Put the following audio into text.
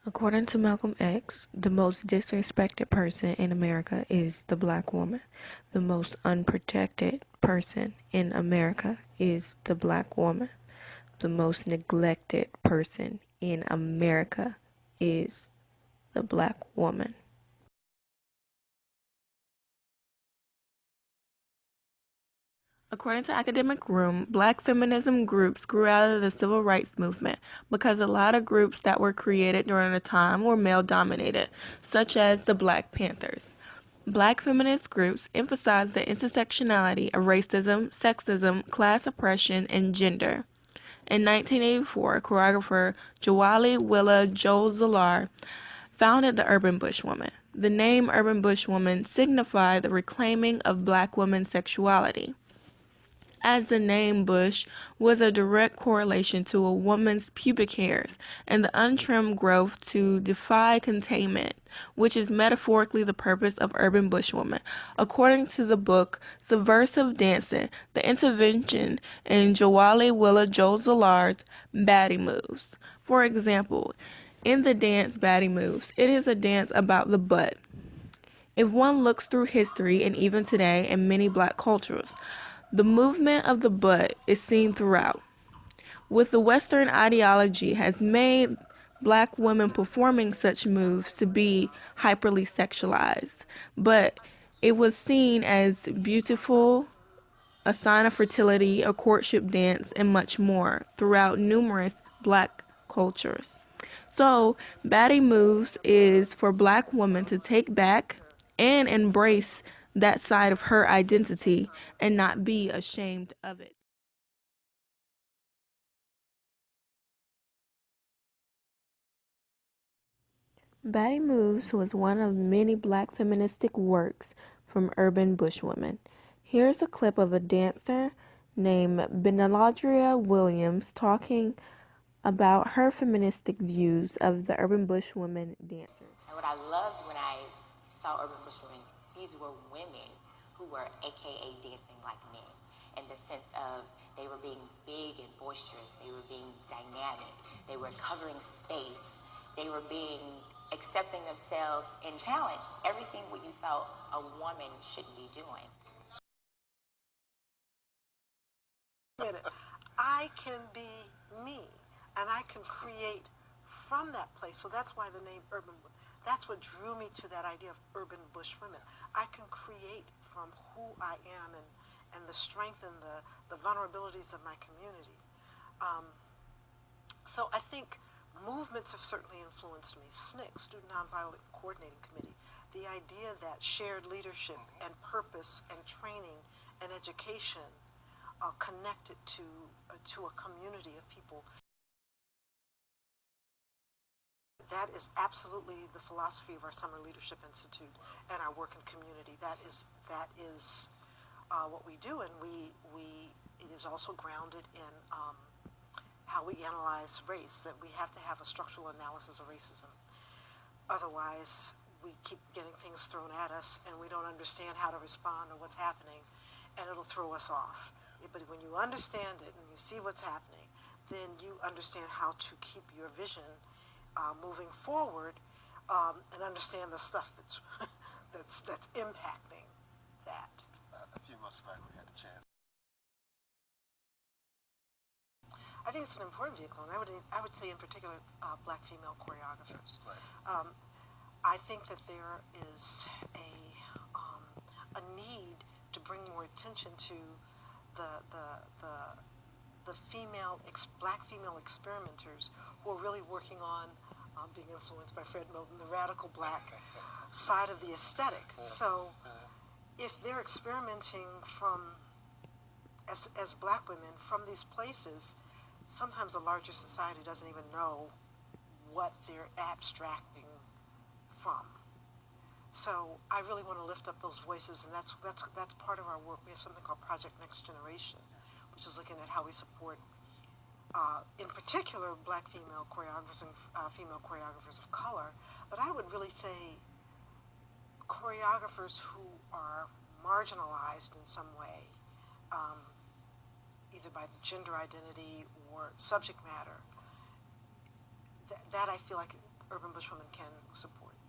According to Malcolm X, the most disrespected person in America is the black woman. The most unprotected person in America is the black woman. The most neglected person in America is the black woman. According to Academic Room, black feminism groups grew out of the civil rights movement because a lot of groups that were created during the time were male-dominated, such as the Black Panthers. Black feminist groups emphasize the intersectionality of racism, sexism, class oppression, and gender. In 1984, choreographer Joali Willa Joe-Zallar founded the Urban Bushwoman. The name Urban Bushwoman signified the reclaiming of black women's sexuality, as the name bush was a direct correlation to a woman's pubic hairs and the untrimmed growth to defy containment, which is metaphorically the purpose of urban bushwoman. According to the book Subversive Dancing, the intervention in Joali Willa Joe-Zallar's Baddie Moves. For example, in the dance Baddie Moves, it is a dance about the butt. If one looks through history and even today in many black cultures, the movement of the butt is seen throughout. With the Western ideology has made black women performing such moves to be hyperly sexualized, but it was seen as beautiful, a sign of fertility, a courtship dance, and much more throughout numerous black cultures. So, Baddie Moves is for black women to take back and embrace that side of her identity and not be ashamed of it. Baddie Moves was one of many black feministic works from urban bushwomen. Here's a clip of a dancer named Benalodria Williams talking about her feministic views of the urban bushwoman dancer. And what I loved when I saw urban bushwomen, these were women who were AKA dancing like men, in the sense of they were being big and boisterous, they were being dynamic, they were covering space, they were being accepting themselves and challenge everything what you thought a woman should be doing. I can be me, and I can create from that place. So that's why the name urban, that's what drew me to that idea of urban bush women. I can create from who I am and the strength and the vulnerabilities of my community. So I think movements have certainly influenced me. SNCC, Student Nonviolent Coordinating Committee, the idea that shared leadership and purpose and training and education connected to a community of people. That is absolutely the philosophy of our Summer Leadership Institute and our work in community. That is what we do, and it is also grounded in how we analyze race. That we have to have a structural analysis of racism. Otherwise, we keep getting things thrown at us, and we don't understand how to respond or what's happening, and it'll throw us off. But when you understand it and you see what's happening, then you understand how to keep your vision moving forward, and understand the stuff that's impacting that. A few months back, we had a chance. I think it's an important vehicle, and I would say in particular black female choreographers. Right. I think that there is a need to bring more attention to the black female experimenters who are really working on being influenced by Fred Moten, the radical black side of the aesthetic. So if they're experimenting as black women from these places, sometimes the larger society doesn't even know what they're abstracting from. So I really want to lift up those voices, and that's part of our work. We have something called Project Next Generation, which is looking at how we support, in particular, black female choreographers and female choreographers of color. But I would really say choreographers who are marginalized in some way, either by gender identity or subject matter. That I feel like urban bushwomen can support.